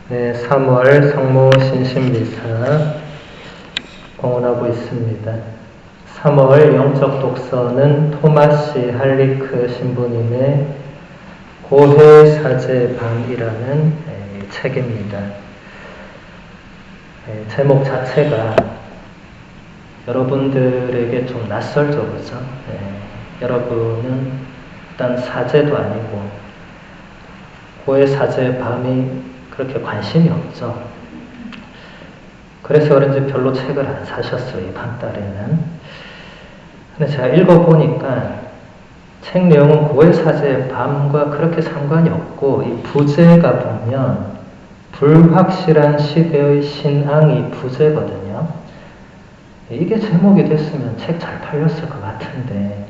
네, 3월 성모 신신미사 공헌하고 있습니다. 3월 영적 독서는 토마시 할리크 신부님의 고해사제방이라는 책입니다. 제목 자체가 여러분들에게 좀 낯설죠, 그죠? 여러분은 일단 사제도 아니고 고해사제밤이 그렇게 관심이 없죠. 그래서 그런지 별로 책을 안 사셨어요, 이번 달에는. 근데 제가 읽어보니까 책 내용은 고해사제의 밤과 그렇게 상관이 없고, 이 부제가 보면 불확실한 시대의 신앙이 부제거든요. 이게 제목이 됐으면 책 잘 팔렸을 것 같은데,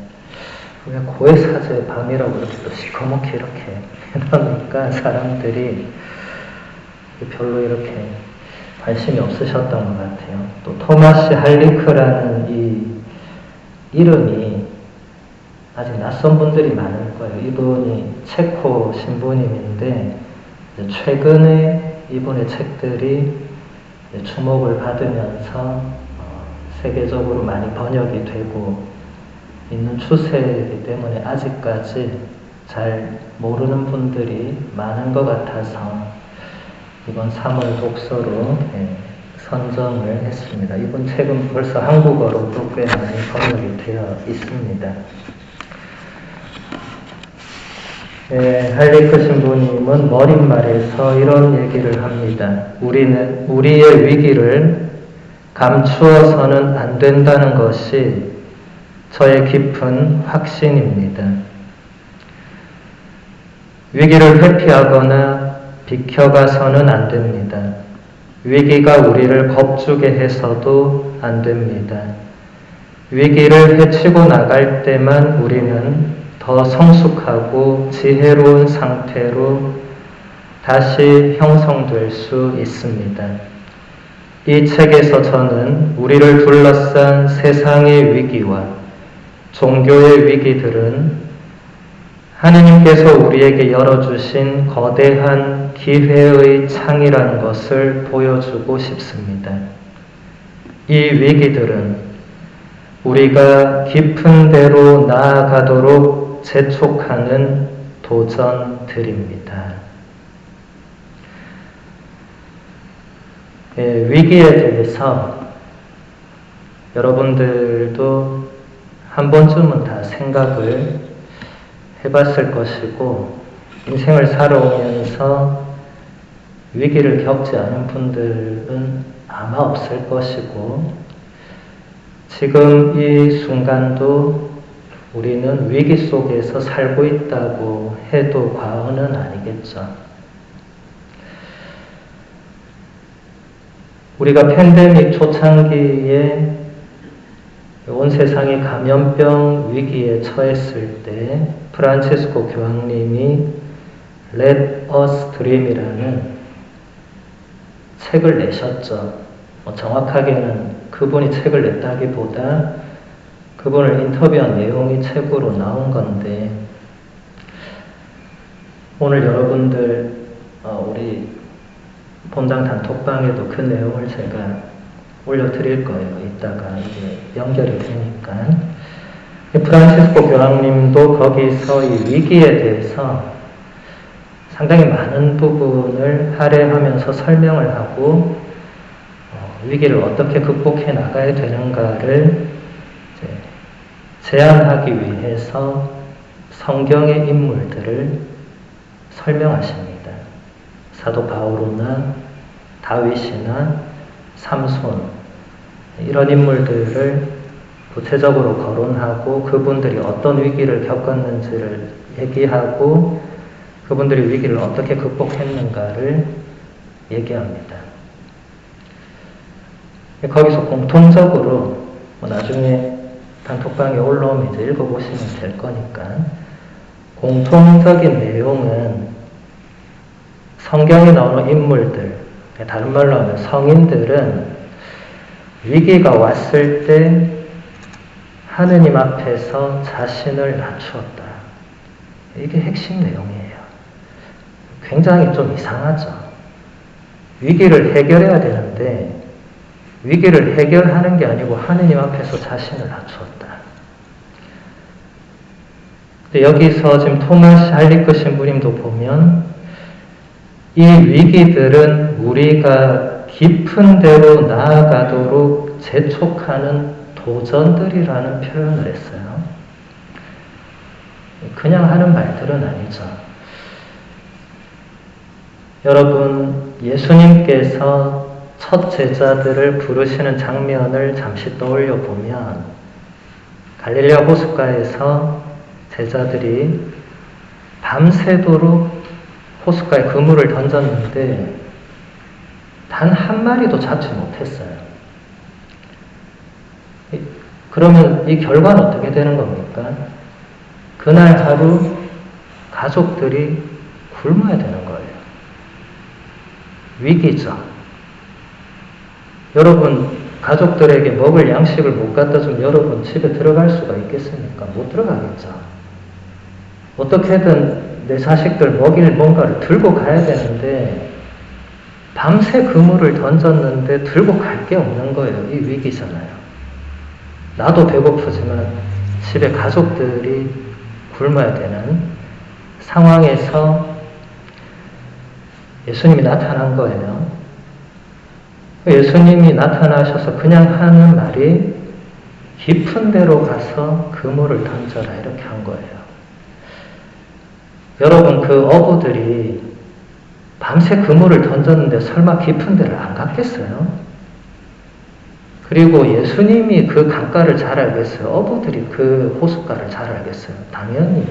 왜 고해사제의 밤이라고 이렇게 또 시커멓게 이렇게 해놓으니까 사람들이 별로 이렇게 관심이 없으셨던 것 같아요. 또 토마시 할리크라는 이 이름이 아직 낯선 분들이 많을 거예요. 이분이 체코 신부님인데 최근에 이분의 책들이 주목을 받으면서 세계적으로 많이 번역이 되고 있는 추세이기 때문에 아직까지 잘 모르는 분들이 많은 것 같아서 이번 3월 독서로 선정을 했습니다. 이번 책은 벌써 한국어로도 꽤 많이 번역이 되어 있습니다. 할리크 신부님은 머릿말에서 이런 얘기를 합니다. 우리는 우리의 위기를 감추어서는 안 된다는 것이 저의 깊은 확신입니다. 위기를 회피하거나 비켜가서는 안 됩니다. 위기가 우리를 겁주게 해서도 안 됩니다. 위기를 헤치고 나갈 때만 우리는 더 성숙하고 지혜로운 상태로 다시 형성될 수 있습니다. 이 책에서 저는 우리를 둘러싼 세상의 위기와 종교의 위기들은 하느님께서 우리에게 열어주신 거대한 기회의 창이라는 것을 보여주고 싶습니다. 이 위기들은 우리가 깊은 데로 나아가도록 재촉하는 도전들입니다. 위기에 대해서 여러분들도 한 번쯤은 다 생각을 해봤을 것이고, 인생을 살아오면서 위기를 겪지 않은 분들은 아마 없을 것이고, 지금 이 순간도 우리는 위기 속에서 살고 있다고 해도 과언은 아니겠죠. 우리가 팬데믹 초창기에 온 세상이 감염병 위기에 처했을 때 프란치스코 교황님이 Let Us Dream이라는 책을 내셨죠. 정확하게는 그분이 책을 냈다기보다 그분을 인터뷰한 내용이 책으로 나온 건데, 오늘 여러분들 우리 본당 단톡방에도 그 내용을 제가 올려드릴 거예요. 이따가 이게 연결이 되니까. 프란치스코 교황님도 거기서 이 위기에 대해서 상당히 많은 부분을 할애하면서 설명을 하고 위기를 어떻게 극복해 나가야 되는가를 제안하기 위해서 성경의 인물들을 설명하십니다. 사도 바오로나 다윗이나 삼손, 이런 인물들을 구체적으로 거론하고 그분들이 어떤 위기를 겪었는지를 얘기하고 그분들이 위기를 어떻게 극복했는가를 얘기합니다. 거기서 공통적으로 나중에 단톡방에 올라오면 이제 읽어보시면 될 거니까, 공통적인 내용은 성경에 나오는 인물들, 다른 말로 하면 성인들은 위기가 왔을 때 하느님 앞에서 자신을 낮추었다. 이게 핵심 내용이에요. 굉장히 좀 이상하죠. 위기를 해결해야 되는데 위기를 해결하는 게 아니고 하느님 앞에서 자신을 낮추었다. 여기서 지금 토마스 할리크 신부님도 보면 이 위기들은 우리가 깊은 데로 나아가도록 재촉하는 도전들이라는 표현을 했어요. 그냥 하는 말들은 아니죠. 여러분, 예수님께서 첫 제자들을 부르시는 장면을 잠시 떠올려 보면 갈릴레아 호숫가에서 제자들이 밤새도록 호숫가에 그물을 던졌는데 단 한 마리도 잡지 못했어요. 그러면 이 결과는 어떻게 되는 겁니까? 그날 하루 가족들이 굶어야 되는 거예요. 위기죠. 여러분, 가족들에게 먹을 양식을 못 갖다 주면 여러분 집에 들어갈 수가 있겠습니까? 못 들어가겠죠. 어떻게든 내 자식들 먹일 뭔가를 들고 가야 되는데 밤새 그물을 던졌는데 들고 갈 게 없는 거예요. 이 위기잖아요. 나도 배고프지만 집에 가족들이 굶어야 되는 상황에서 예수님이 나타난 거예요. 예수님이 나타나셔서 그냥 하는 말이 깊은 데로 가서 그물을 던져라 이렇게 한 거예요. 여러분, 그 어부들이 밤새 그물을 던졌는데 설마 깊은 데를 안 갔겠어요? 그리고 예수님이 그 강가를 잘 알겠어요? 어부들이 그 호숫가를 잘 알겠어요? 당연히.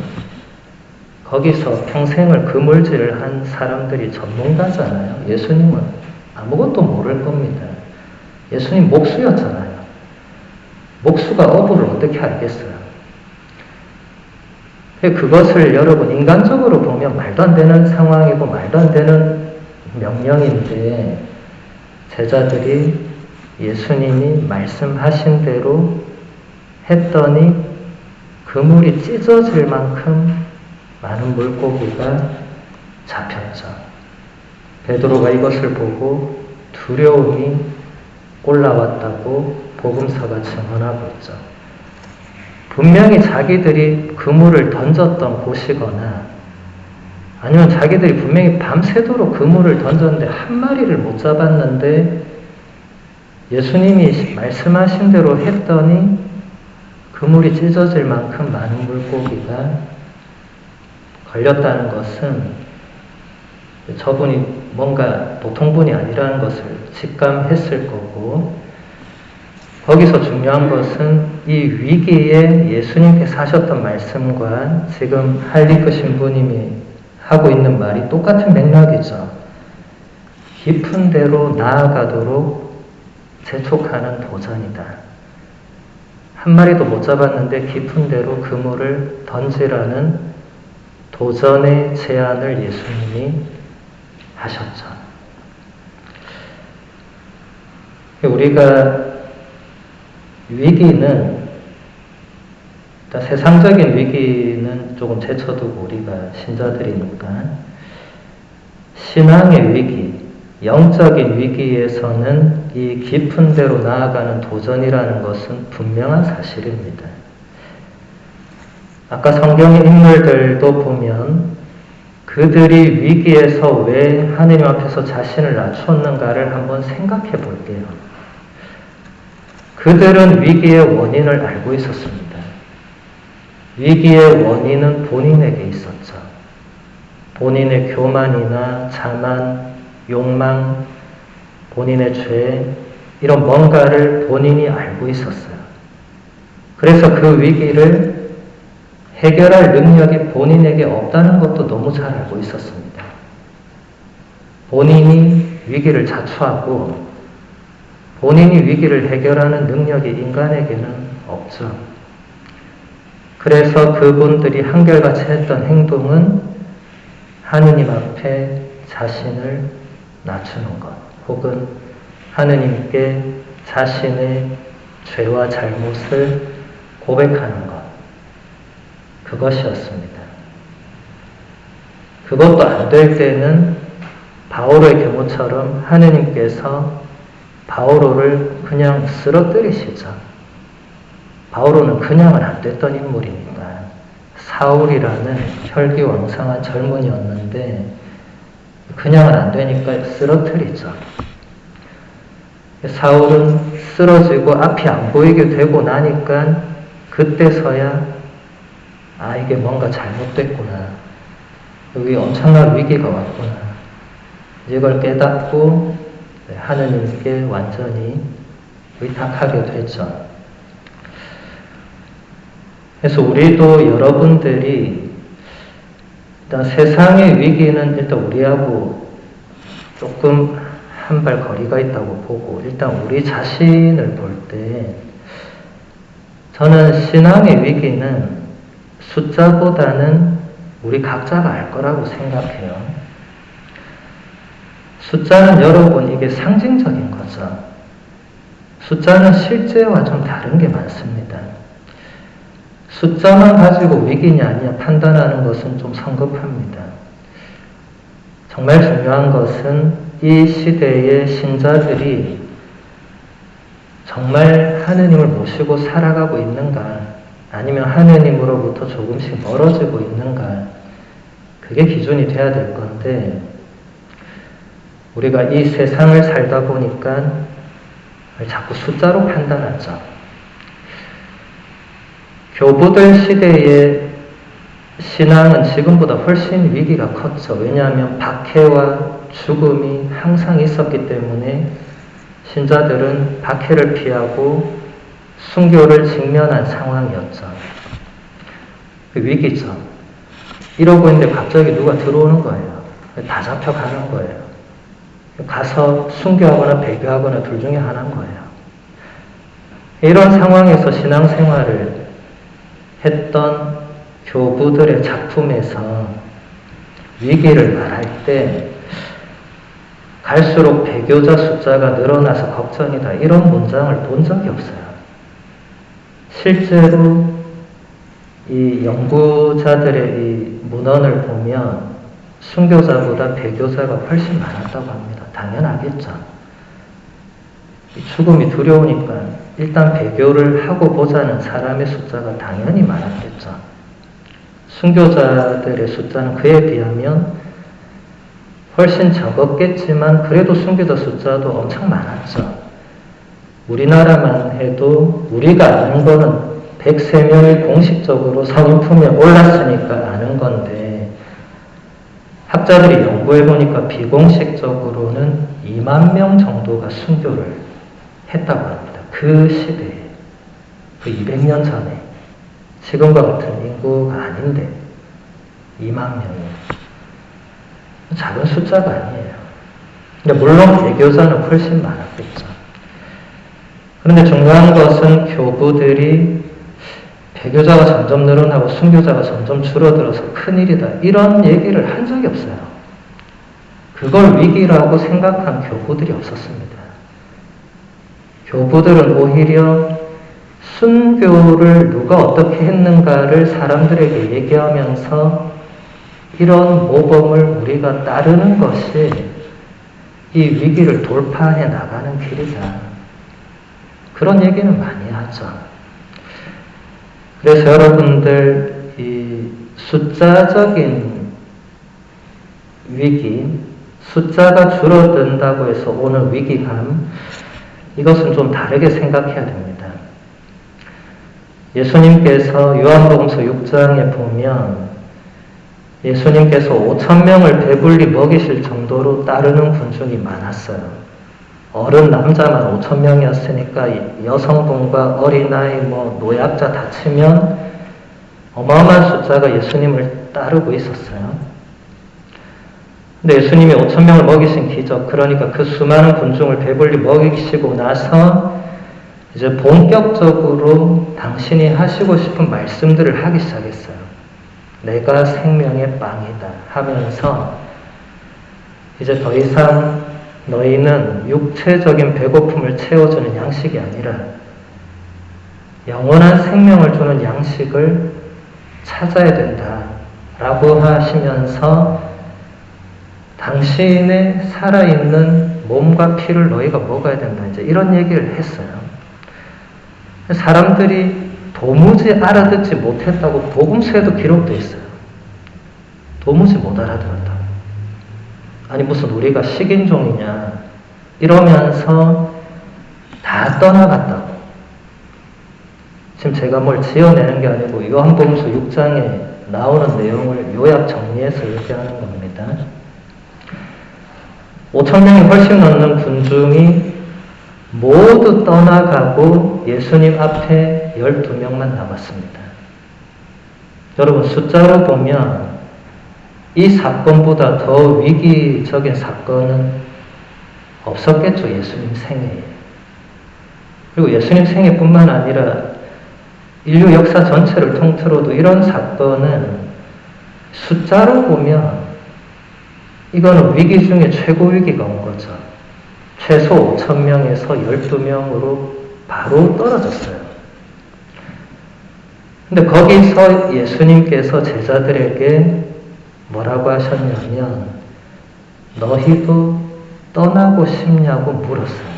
거기서 평생을 그물질을 한 사람들이 전문가잖아요. 예수님은 아무것도 모를 겁니다. 예수님 목수였잖아요. 목수가 어부를 어떻게 알겠어요? 그것을 여러분 인간적으로 보면 말도 안 되는 상황이고 말도 안 되는 명령인데 제자들이 예수님이 말씀하신 대로 했더니 그물이 찢어질 만큼 많은 물고기가 잡혔죠. 베드로가 이것을 보고 두려움이 올라왔다고 복음서가 증언하고 있죠. 분명히 자기들이 그물을 던졌던 곳이거나 아니면 자기들이 분명히 밤새도록 그물을 던졌는데 한 마리를 못 잡았는데 예수님이 말씀하신 대로 했더니 그물이 찢어질 만큼 많은 물고기가 걸렸다는 것은 저분이 뭔가 보통 분이 아니라는 것을 직감했을 거고 거기서 중요한 것은 이 위기에 예수님께서 하셨던 말씀과 지금 할리크 신부님이 하고 있는 말이 똑같은 맥락이죠. 깊은 데로 나아가도록 재촉하는 도전이다. 한 마리도 못 잡았는데 깊은 데로 그물을 던지라는 도전의 제안을 예수님이 하셨죠. 우리가 위기는 세상적인 위기는 조금 제쳐두고 우리가 신자들이니까 신앙의 위기, 영적인 위기에서는 이 깊은 데로 나아가는 도전이라는 것은 분명한 사실입니다. 아까 성경의 인물들도 보면 그들이 위기에서 왜 하느님 앞에서 자신을 낮추었는가를 한번 생각해 볼게요. 그들은 위기의 원인을 알고 있었습니다. 위기의 원인은 본인에게 있었죠. 본인의 교만이나 자만, 욕망, 본인의 죄, 이런 뭔가를 본인이 알고 있었어요. 그래서 그 위기를 해결할 능력이 본인에게 없다는 것도 너무 잘 알고 있었습니다. 본인이 위기를 자초하고 본인이 위기를 해결하는 능력이 인간에게는 없죠. 그래서 그분들이 한결같이 했던 행동은 하느님 앞에 자신을 낮추는 것, 혹은 하느님께 자신의 죄와 잘못을 고백하는 것, 그것이었습니다. 그것도 안 될 때는 바오로의 경우처럼 하느님께서 바오로를 그냥 쓰러뜨리시죠. 바오로는 그냥은 안 됐던 인물이니까. 사울이라는 혈기왕성한 젊은이였는데 그냥은 안 되니까 쓰러뜨리죠. 사울은 쓰러지고 앞이 안 보이게 되고 나니까 그때서야 이게 뭔가 잘못됐구나. 여기 엄청난 위기가 왔구나. 이걸 깨닫고 하느님께 완전히 의탁하게 되죠. 그래서 우리도 여러분들이 일단 세상의 위기는 일단 우리하고 조금 한 발 거리가 있다고 보고 일단 우리 자신을 볼 때 저는 신앙의 위기는 숫자보다는 우리 각자가 알 거라고 생각해요. 숫자는 여러분 이게 상징적인 거죠. 숫자는 실제와 좀 다른 게 많습니다. 숫자만 가지고 위기냐 아니냐 판단하는 것은 좀 성급합니다. 정말 중요한 것은 이 시대의 신자들이 정말 하느님을 모시고 살아가고 있는가 아니면 하느님으로부터 조금씩 멀어지고 있는가 그게 기준이 돼야 될 건데 우리가 이 세상을 살다 보니까 자꾸 숫자로 판단하죠. 교부들 시대의 신앙은 지금보다 훨씬 위기가 컸죠. 왜냐하면 박해와 죽음이 항상 있었기 때문에 신자들은 박해를 피하고 순교를 직면한 상황이었죠. 위기죠. 이러고 있는데 갑자기 누가 들어오는 거예요. 다 잡혀가는 거예요. 가서 순교하거나 배교하거나 둘 중에 하나인 거예요. 이런 상황에서 신앙생활을 했던 교부들의 작품에서 위기를 말할 때 갈수록 배교자 숫자가 늘어나서 걱정이다 이런 문장을 본 적이 없어요. 실제로 이 연구자들의 이 문헌을 보면 순교자보다 배교자가 훨씬 많았다고 합니다. 당연하겠죠. 죽음이 두려우니까 일단 배교를 하고 보자는 사람의 숫자가 당연히 많았겠죠. 순교자들의 숫자는 그에 비하면 훨씬 적었겠지만 그래도 순교자 숫자도 엄청 많았죠. 우리나라만 해도 우리가 아는 거는 103명이 공식적으로 성인품에 올랐으니까 아는 건데 학자들이 연구해보니까 비공식적으로는 2만 명 정도가 순교를 했다고 합니다. 그 시대에, 그 200년 전에 지금과 같은 인구가 아닌데 2만 명이 작은 숫자가 아니에요. 근데 물론 배교자는 훨씬 많았겠죠. 그런데 중요한 것은 교부들이 배교자가 점점 늘어나고 순교자가 점점 줄어들어서 큰일이다. 이런 얘기를 한 적이 없어요. 그걸 위기라고 생각한 교부들이 없었습니다. 교부들은 오히려 순교를 누가 어떻게 했는가를 사람들에게 얘기하면서 이런 모범을 우리가 따르는 것이 이 위기를 돌파해 나가는 길이다. 그런 얘기는 많이 하죠. 그래서 여러분들 이 숫자적인 위기, 숫자가 줄어든다고 해서 오는 위기감, 이것은 좀 다르게 생각해야 됩니다. 예수님께서 요한복음서 6장에 보면 예수님께서 5,000명을 배불리 먹이실 정도로 따르는 군중이 많았어요. 어른 남자만 5,000명이었으니까 여성분과 어린아이, 노약자 다 치면 어마어마한 숫자가 예수님을 따르고 있었어요. 근데 예수님이 5,000명을 먹이신 기적, 그러니까 그 수많은 군중을 배불리 먹이시고 나서 이제 본격적으로 당신이 하시고 싶은 말씀들을 하기 시작했어요. 내가 생명의 빵이다 하면서 이제 더 이상 너희는 육체적인 배고픔을 채워주는 양식이 아니라 영원한 생명을 주는 양식을 찾아야 된다 라고 하시면서 당신의 살아있는 몸과 피를 너희가 먹어야 된다. 이제 이런 얘기를 했어요. 사람들이 도무지 알아듣지 못했다고 복음서에도 기록되어 있어요. 도무지 못 알아들었다고. 아니 무슨 우리가 식인종이냐 이러면서 다 떠나갔다고. 지금 제가 뭘 지어내는 게 아니고 요한복음서 6장에 나오는 내용을 요약 정리해서 얘기하는 겁니다. 5,000명이 훨씬 넘는 군중이 모두 떠나가고 예수님 앞에 12명만 남았습니다. 여러분 숫자로 보면 이 사건보다 더 위기적인 사건은 없었겠죠. 예수님 생애에. 그리고 예수님 생애뿐만 아니라 인류 역사 전체를 통틀어도 이런 사건은 숫자로 보면 이거는 위기 중에 최고 위기가 온 거죠. 최소 5,000명에서 12명으로 바로 떨어졌어요. 근데 거기서 예수님께서 제자들에게 뭐라고 하셨냐면 너희도 떠나고 싶냐고 물었어요.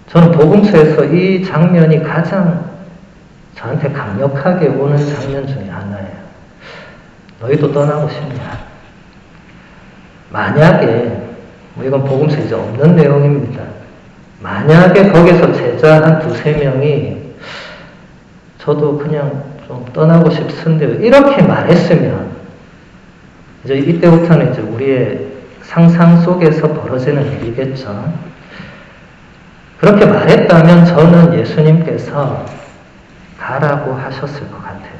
저는 복음서에서 이 장면이 가장 저한테 강력하게 오는 장면 중에 하나예요. 너희도 떠나고 싶냐? 만약에 이건 복음서에 이제 없는 내용입니다. 만약에 거기서 제자 한 두세 명이 저도 그냥 좀 떠나고 싶은데요. 이렇게 말했으면 이제 이때부터는 이제 우리의 상상 속에서 벌어지는 일이겠죠. 그렇게 말했다면 저는 예수님께서 가라고 하셨을 것 같아요.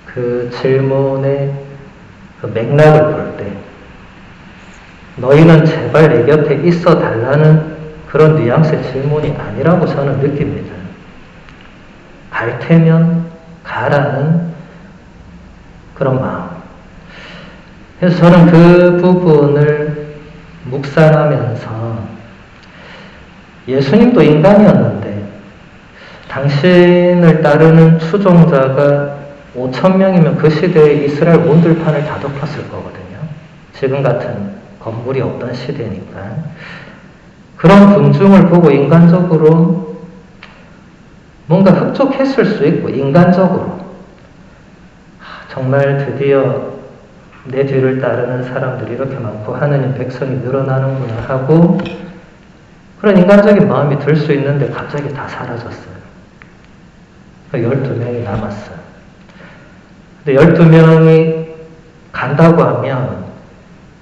그 질문의 그 맥락을 볼 때 너희는 제발 내 곁에 있어 달라는 그런 뉘앙스의 질문이 아니라고 저는 느낍니다. 갈 테면 가라는 그런 마음. 그래서 저는 그 부분을 묵상하면서 예수님도 인간이었는데 당신을 따르는 추종자가 5,000명이면 그 시대에 이스라엘 온 들판을 다 덮었을 거거든요. 지금 같은 건물이 없던 시대니까. 그런 군중을 보고 인간적으로 뭔가 흡족했을 수 있고 인간적으로 정말 드디어 내 뒤를 따르는 사람들이 이렇게 많고 하느님 백성이 늘어나는구나 하고 그런 인간적인 마음이 들 수 있는데 갑자기 다 사라졌어요. 12명이 남았어요. 근데 12명이 간다고 하면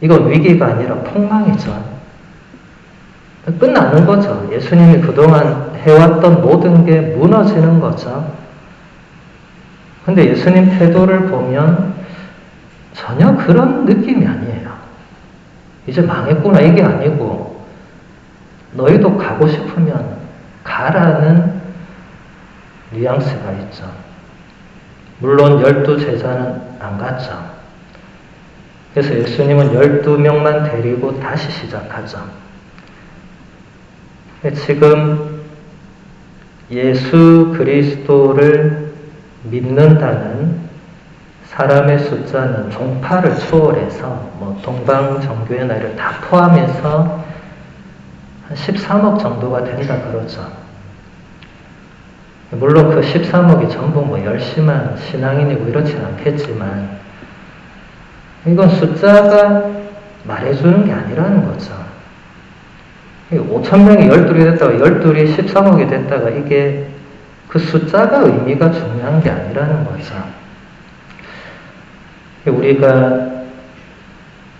이건 위기가 아니라 폭망이죠. 끝나는 거죠. 예수님이 그동안 해왔던 모든 게 무너지는 거죠. 근데 예수님 태도를 보면 전혀 그런 느낌이 아니에요. 이제 망했구나 이게 아니고 너희도 가고 싶으면 가라는 뉘앙스가 있죠. 물론 12제자는 안 갔죠. 그래서 예수님은 12명만 데리고 다시 시작하죠. 지금 예수 그리스도를 믿는다는 사람의 숫자는 종파를 초월해서 동방정교회나 이를 다 포함해서 한 13억 정도가 된다 그러죠. 물론 그 13억이 전부 열심한 신앙인이고 이렇지는 않겠지만 이건 숫자가 말해주는 게 아니라는 거죠. 5,000명이 12이 됐다가 12이 13억이 됐다가 이게 그 숫자가 의미가 중요한 게 아니라는 거죠. 우리가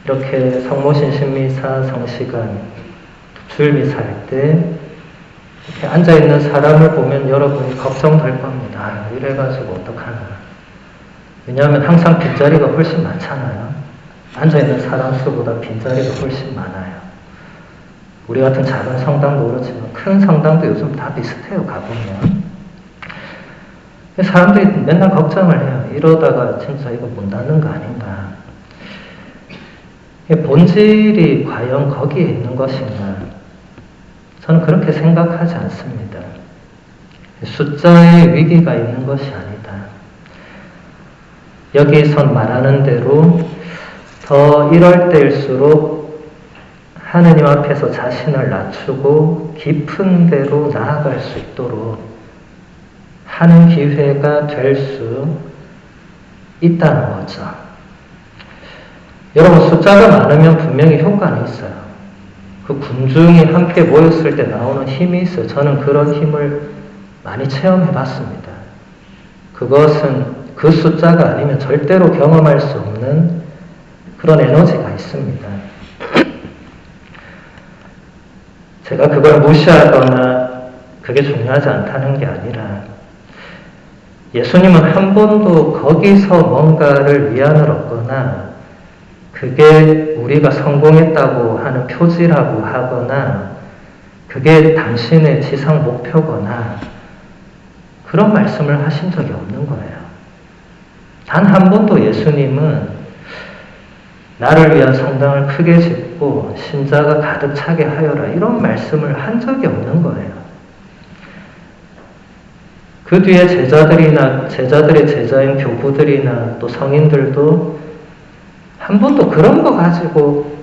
이렇게 성모신 신미사 성시간 주일미사 할 때 이렇게 앉아있는 사람을 보면 여러분이 걱정될 겁니다. 이래가지고 어떡하나. 왜냐하면 항상 빈자리가 훨씬 많잖아요. 앉아있는 사람 수보다 빈자리가 훨씬 많아요. 우리 같은 작은 성당도 그렇지만 큰 성당도 요즘 다 비슷해요. 가보면. 사람들이 맨날 걱정을 해요. 이러다가 진짜 이거 문 닫는 거 아닌가. 본질이 과연 거기에 있는 것인가. 저는 그렇게 생각하지 않습니다. 숫자의 위기가 있는 것이 아니다. 여기선 말하는 대로 이럴 때일수록 하느님 앞에서 자신을 낮추고 깊은 데로 나아갈 수 있도록 하는 기회가 될 수 있다는 거죠. 여러분, 숫자가 많으면 분명히 효과는 있어요. 그 군중이 함께 모였을 때 나오는 힘이 있어요. 저는 그런 힘을 많이 체험해 봤습니다. 그것은 그 숫자가 아니면 절대로 경험할 수 없는 그런 에너지가 있습니다. 제가 그걸 무시하거나 그게 중요하지 않다는 게 아니라 예수님은 한 번도 거기서 뭔가를 위안을 얻거나 그게 우리가 성공했다고 하는 표지라고 하거나 그게 당신의 지상 목표거나 그런 말씀을 하신 적이 없는 거예요. 단 한 번도 예수님은 나를 위한 성당을 크게 짓고 신자가 가득 차게 하여라 이런 말씀을 한 적이 없는 거예요. 그 뒤에 제자들의 제자인 교부들이나 또 성인들도 한 번도 그런 거 가지고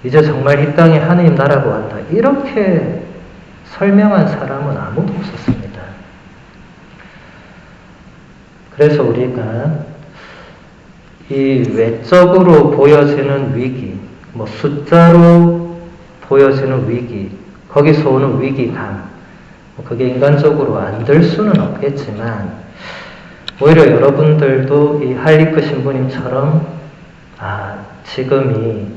이제 정말 이 땅에 하느님 나라가 왔다 이렇게 설명한 사람은 아무도 없었습니다. 그래서 우리가 이 외적으로 보여지는 위기, 숫자로 보여지는 위기, 거기서 오는 위기감, 그게 인간적으로 안 될 수는 없겠지만 오히려 여러분들도 이 할리크 신부님처럼 지금이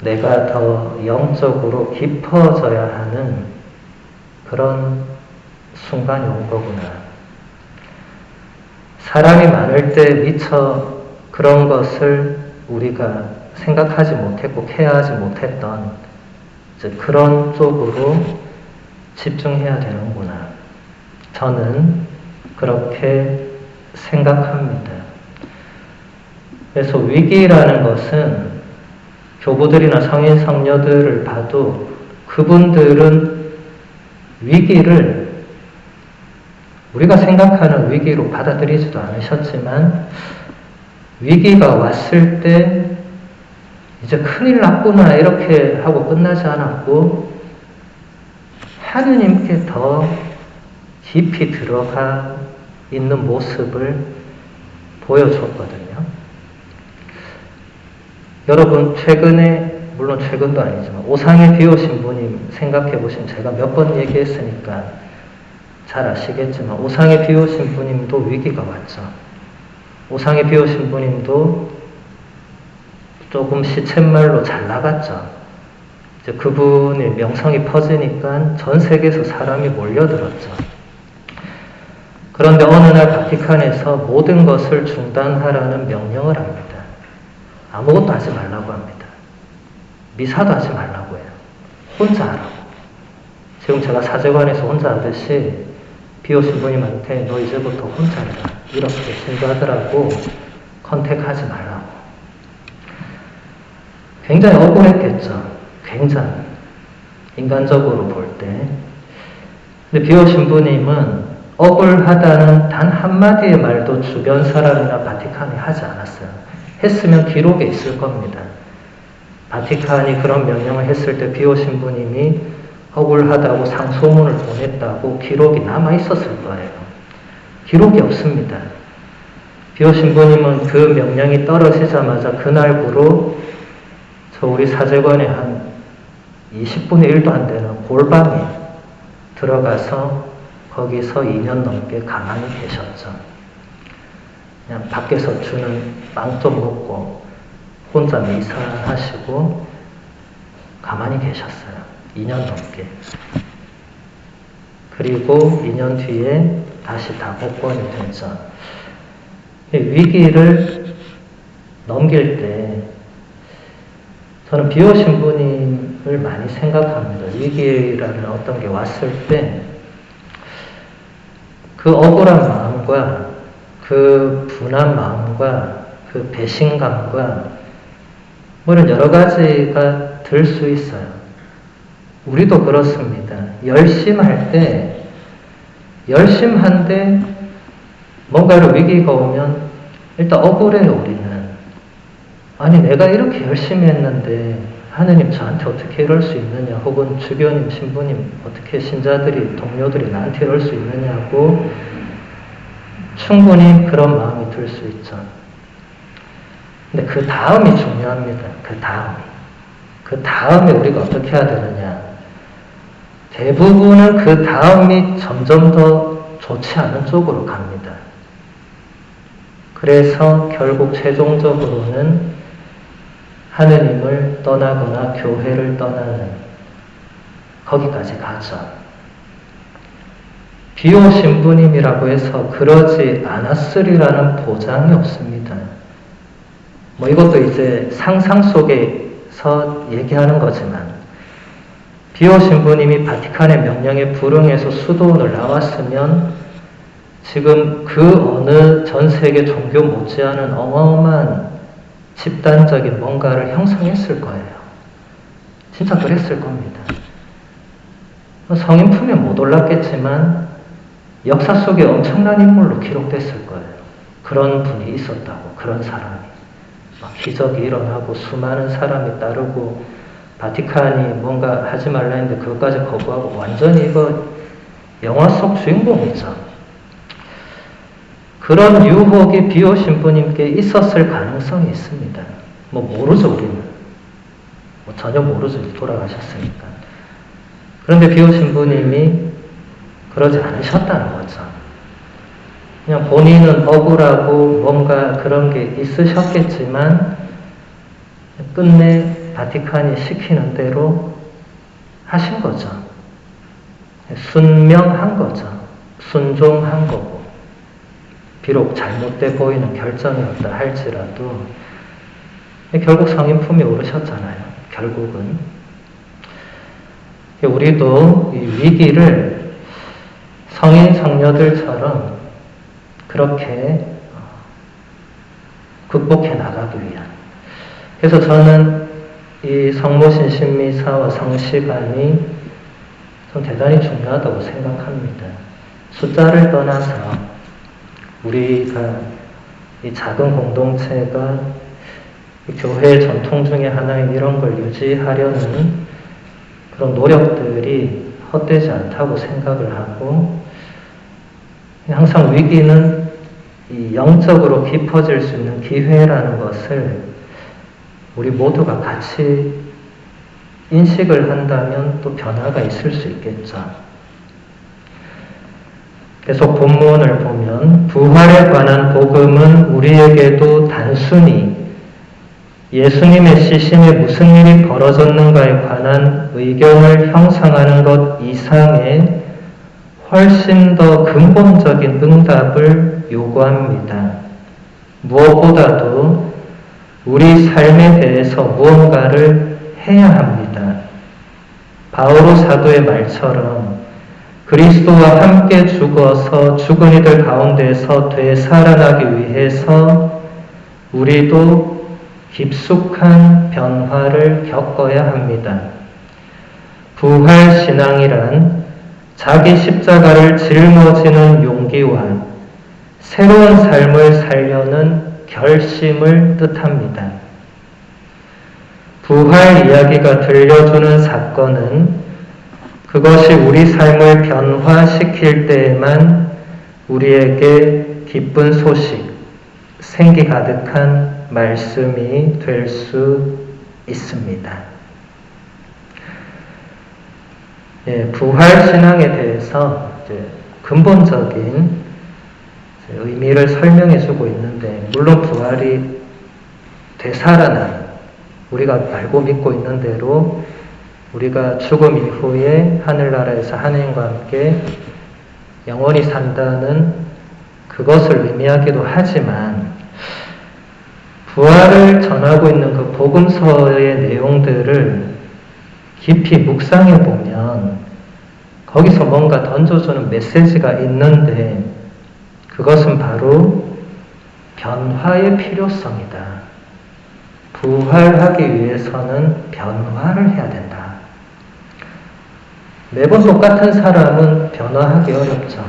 내가 더 영적으로 깊어져야 하는 그런 순간이 온 거구나. 사람이 많을 때 미처 그런 것을 우리가 생각하지 못했고 케어하지 못했던 그런 쪽으로 집중해야 되는구나. 저는 그렇게 생각합니다. 그래서 위기라는 것은 교부들이나 성인 성녀들을 봐도 그분들은 위기를 우리가 생각하는 위기로 받아들이지도 않으셨지만 위기가 왔을 때 이제 큰일 났구나 이렇게 하고 끝나지 않았고 하느님께 더 깊이 들어가 있는 모습을 보여줬거든요. 여러분 최근에 물론 최근도 아니지만 오상의 비오 신부님 생각해 보시면 제가 몇 번 얘기했으니까 잘 아시겠지만 오상의 비오 신부님도 위기가 왔죠. 오상의 비오 신부님도 조금 시쳇말로 잘 나갔죠. 이제 그분의 명성이 퍼지니까 전 세계에서 사람이 몰려들었죠. 그런데 어느 날 바티칸에서 모든 것을 중단하라는 명령을 합니다. 아무것도 하지 말라고 합니다. 미사도 하지 말라고 해요. 혼자 하라고. 지금 제가 사제관에서 혼자 하듯이 비오 신부님한테 너 이제부터 혼자 해라. 이렇게 신도하더라고 컨택하지 말라고. 굉장히 억울했겠죠. 굉장히. 인간적으로 볼 때. 근데 비오 신부님은 억울하다는 단 한마디의 말도 주변 사람이나 바티칸이 하지 않았어요. 했으면 기록에 있을 겁니다. 바티칸이 그런 명령을 했을 때 비오 신부님이 억울하다고 상소문을 보냈다고 기록이 남아 있었을 거예요. 기록이 없습니다. 비오 신부님은 그 명령이 떨어지자마자 그날부로 저 우리 사제관에 한 20분의 1도 안 되는 골방에 들어가서 거기서 2년 넘게 가만히 계셨죠. 그냥 밖에서 주는 빵 좀 먹고 혼자 미사하시고 가만히 계셨어요. 2년 넘게. 그리고 2년 뒤에 다시 다 복권이 됐죠. 위기를 넘길 때 저는 비오 신부님을 많이 생각합니다. 위기라는 어떤 게 왔을 때 그 억울한 마음과 그 분한 마음과 그 배신감과 이런 여러 가지가 들 수 있어요. 우리도 그렇습니다. 열심한데 뭔가를 위기가 오면 일단 억울해요, 우리는. 아니 내가 이렇게 열심히 했는데 하느님 저한테 어떻게 이럴 수 있느냐, 혹은 주교님, 신부님 어떻게 신자들이, 동료들이 나한테 이럴 수 있느냐고 충분히 그런 마음이 들 수 있죠. 근데 그 다음이 중요합니다. 그 다음에 우리가 어떻게 해야 되느냐. 대부분은 그 다음이 점점 더 좋지 않은 쪽으로 갑니다. 그래서 결국 최종적으로는 하느님을 떠나거나 교회를 떠나는 거기까지 가죠. 비오 신부님이라고 해서 그러지 않았으리라는 보장이 없습니다. 뭐 이것도 이제 상상 속에서 얘기하는 거지만, 비오 신부님이 바티칸의 명령에 불응해서 수도원을 나왔으면 지금 그 어느 전 세계 종교 못지않은 어마어마한 집단적인 뭔가를 형성했을 거예요. 진짜 그랬을 겁니다. 성인 품에 못 올랐겠지만 역사 속에 엄청난 인물로 기록됐을 거예요. 그런 분이 있었다고, 그런 사람이. 막 기적이 일어나고 수많은 사람이 따르고 바티칸이 뭔가 하지 말라 했는데 그것까지 거부하고, 완전히 이거 영화 속 주인공이죠. 그런 유혹이 비오 신부님께 있었을 가능성이 있습니다. 뭐 모르죠, 우리는. 뭐 전혀 모르죠, 돌아가셨으니까. 그런데 비오 신부님이 그러지 않으셨다는 거죠. 그냥 본인은 억울하고 뭔가 그런 게 있으셨겠지만 끝내 바티칸이 시키는 대로 하신 거죠. 순명한 거죠. 순종한 거고. 비록 잘못돼 보이는 결정이었다 할지라도 결국 성인 품에 오르셨잖아요. 결국은. 우리도 이 위기를 성인 성녀들처럼 그렇게 극복해 나가기 위한. 그래서 저는 이 성모신 신미사와 성시간이 좀 대단히 중요하다고 생각합니다. 숫자를 떠나서 우리가 이 작은 공동체가 교회의 전통 중에 하나인 이런 걸 유지하려는 그런 노력들이 헛되지 않다고 생각을 하고, 항상 위기는 이 영적으로 깊어질 수 있는 기회라는 것을 우리 모두가 같이 인식을 한다면 또 변화가 있을 수 있겠죠. 계속 본문을 보면 부활에 관한 복음은 우리에게도 단순히 예수님의 시신에 무슨 일이 벌어졌는가에 관한 의견을 형성하는 것 이상의 훨씬 더 근본적인 응답을 요구합니다. 무엇보다도 우리 삶에 대해서 무언가를 해야 합니다. 바오로 사도의 말처럼 그리스도와 함께 죽어서 죽은 이들 가운데서 되살아나기 위해서 우리도 깊숙한 변화를 겪어야 합니다. 부활신앙이란 자기 십자가를 짊어지는 용기와 새로운 삶을 살려는 결심을 뜻합니다. 부활 이야기가 들려주는 사건은 그것이 우리 삶을 변화시킬 때에만 우리에게 기쁜 소식, 생기 가득한 말씀이 될 수 있습니다. 부활신앙에 대해서 근본적인 의미를 설명해 주고 있는데, 물론 부활이 되살아난, 우리가 알고 믿고 있는 대로 우리가 죽음 이후에 하늘나라에서 하느님과 함께 영원히 산다는 그것을 의미하기도 하지만, 부활을 전하고 있는 그 복음서의 내용들을 깊이 묵상해 보면 거기서 뭔가 던져주는 메시지가 있는데, 그것은 바로 변화의 필요성이다. 부활하기 위해서는 변화를 해야 된다. 매번 똑같은 사람은 변화하기 어렵죠.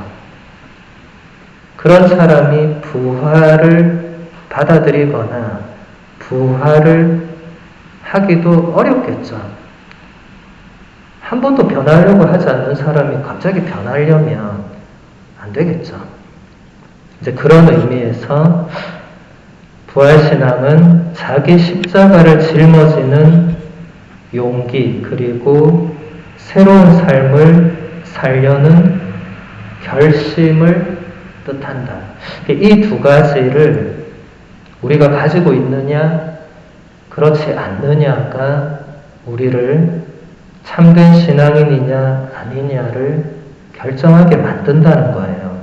그런 사람이 부활을 받아들이거나 부활을 하기도 어렵겠죠. 한 번도 변하려고 하지 않는 사람이 갑자기 변하려면 안 되겠죠. 이제 그런 의미에서 부활신앙은 자기 십자가를 жил머지는 용기, 그리고 새로운 삶을 살려는 결심을 뜻한다. 이 두 가지를 우리가 가지고 있느냐, 그렇지 않느냐가 우리를 참된 신앙인이냐 아니냐를 결정하게 만든다는 거예요.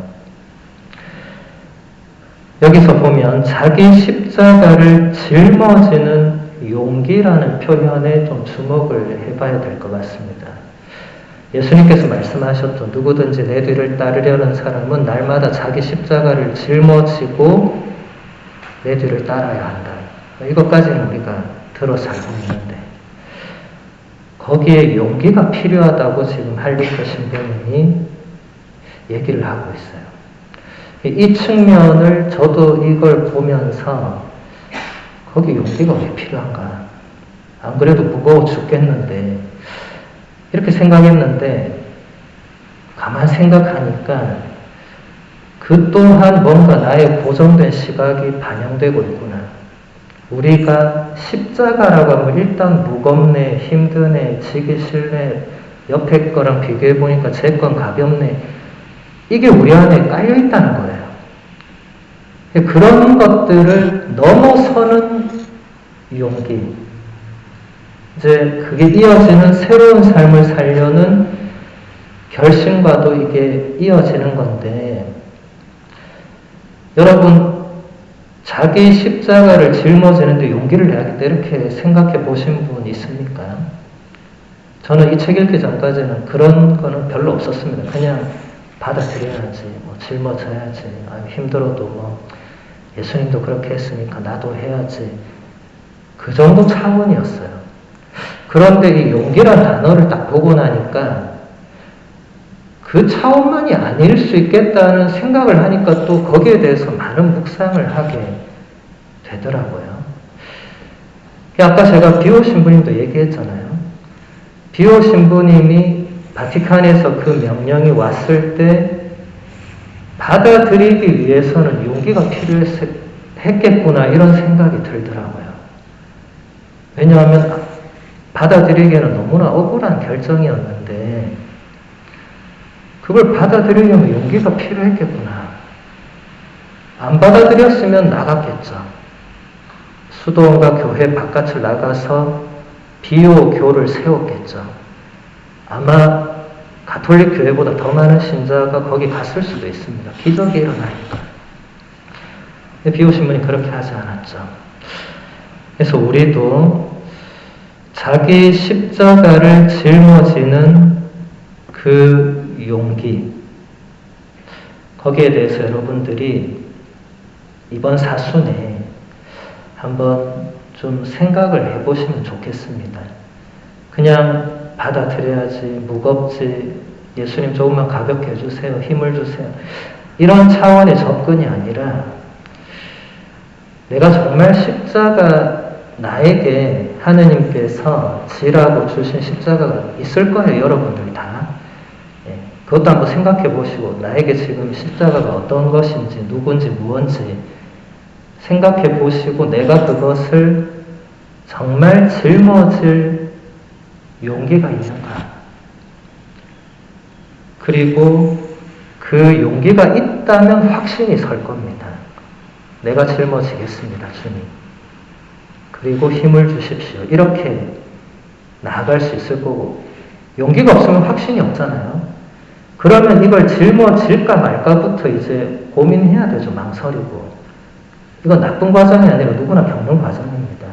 여기서 보면 자기 십자가를 짊어지는 용기라는 표현에 좀 주목을 해봐야 될 것 같습니다. 예수님께서 말씀하셨죠. 누구든지 내 뒤를 따르려는 사람은 날마다 자기 십자가를 짊어지고 내 뒤를 따라야 한다. 이것까지는 우리가 들어서 알고 있는데 거기에 용기가 필요하다고 지금 할리터 신부님이 얘기를 하고 있어요. 이 측면을 저도 이걸 보면서 거기 용기가 왜 필요한가? 안 그래도 무거워 죽겠는데 이렇게 생각했는데 가만 생각하니까 그 또한 뭔가 나의 고정된 시각이 반영되고 있구나. 우리가 십자가라고 하면 일단 무겁네, 힘드네, 지기 싫네, 옆에 거랑 비교해보니까 제 건 가볍네. 이게 우리 안에 깔려있다는 거예요. 그런 것들을 넘어서는 용기. 이제 그게 이어지는 새로운 삶을 살려는 결심과도 이게 이어지는 건데, 여러분, 자기 십자가를 짊어지는데 용기를 내야겠다 이렇게 생각해 보신 분 있습니까? 저는 이 책 읽기 전까지는 그런 거는 별로 없었습니다. 그냥 받아들여야지, 뭐 짊어져야지, 힘들어도 뭐 예수님도 그렇게 했으니까 나도 해야지. 그 정도 차원이었어요. 그런데 이 용기란 단어를 딱 보고 나니까 그 차원만이 아닐 수 있겠다는 생각을 하니까 또 거기에 대해서 많은 묵상을 하게 되더라고요. 아까 제가 비오 신부님도 얘기했잖아요. 비오 신부님이 바티칸에서 그 명령이 왔을 때 받아들이기 위해서는 용기가 필요했겠구나 이런 생각이 들더라고요. 왜냐하면 받아들이기에는 너무나 억울한 결정이었는데 그걸 받아들이려면 용기가 필요했겠구나. 안 받아들였으면 나갔겠죠. 수도원과 교회 바깥을 나가서 비오교를 세웠겠죠. 아마 가톨릭 교회보다 더 많은 신자가 거기 갔을 수도 있습니다. 기적이 일어나니까. 근데 비오 신부는 그렇게 하지 않았죠. 그래서 우리도 자기 십자가를 짊어지는 그 용기, 거기에 대해서 여러분들이 이번 사순에 한번 좀 생각을 해보시면 좋겠습니다. 그냥 받아들여야지, 무겁지, 예수님 조금만 가볍게 해주세요, 힘을 주세요, 이런 차원의 접근이 아니라 내가 정말 십자가, 나에게 하느님께서 지라고 주신 십자가가 있을 거예요. 여러분들 다. 그것도 한번 생각해 보시고 나에게 지금 십자가가 어떤 것인지, 누군지, 무언지 생각해 보시고 내가 그것을 정말 짊어질 용기가 있는가? 그리고 그 용기가 있다면 확신이 설 겁니다. 내가 짊어지겠습니다, 주님. 그리고 힘을 주십시오. 이렇게 나아갈 수 있을 거고, 용기가 없으면 확신이 없잖아요. 그러면 이걸 짊어질까 말까부터 이제 고민해야 되죠. 망설이고. 이건 나쁜 과정이 아니라 누구나 겪는 과정입니다.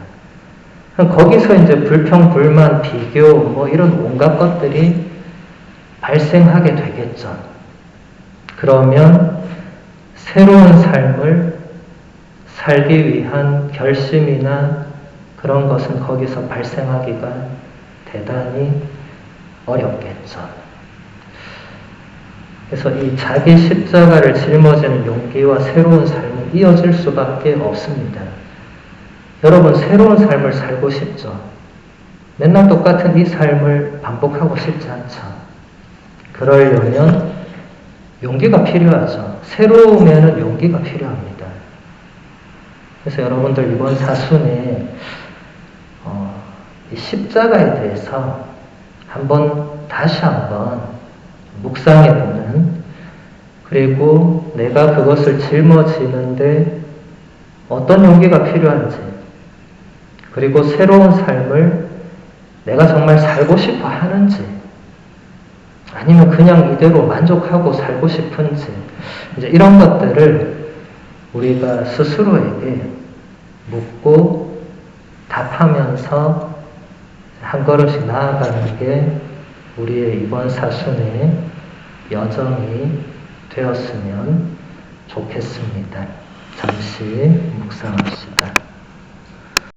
거기서 이제 불평, 불만, 비교, 뭐 이런 온갖 것들이 발생하게 되겠죠. 그러면 새로운 삶을 살기 위한 결심이나 그런 것은 거기서 발생하기가 대단히 어렵겠죠. 그래서 이 자기 십자가를 짊어지는 용기와 새로운 삶은 이어질 수밖에 없습니다. 여러분, 새로운 삶을 살고 싶죠? 맨날 똑같은 이 삶을 반복하고 싶지 않죠? 그러려면 용기가 필요하죠. 새로우면은 용기가 필요합니다. 그래서 여러분들 이번 사순에 이 십자가에 대해서 다시 한번 묵상해보는, 그리고 내가 그것을 짊어지는데 어떤 용기가 필요한지, 그리고 새로운 삶을 내가 정말 살고 싶어 하는지, 아니면 그냥 이대로 만족하고 살고 싶은지, 이제 이런 것들을 우리가 스스로에게 묻고 답하면서 한 걸음씩 나아가는 게 우리의 이번 사순의 여정이 되었으면 좋겠습니다. 잠시 묵상합시다.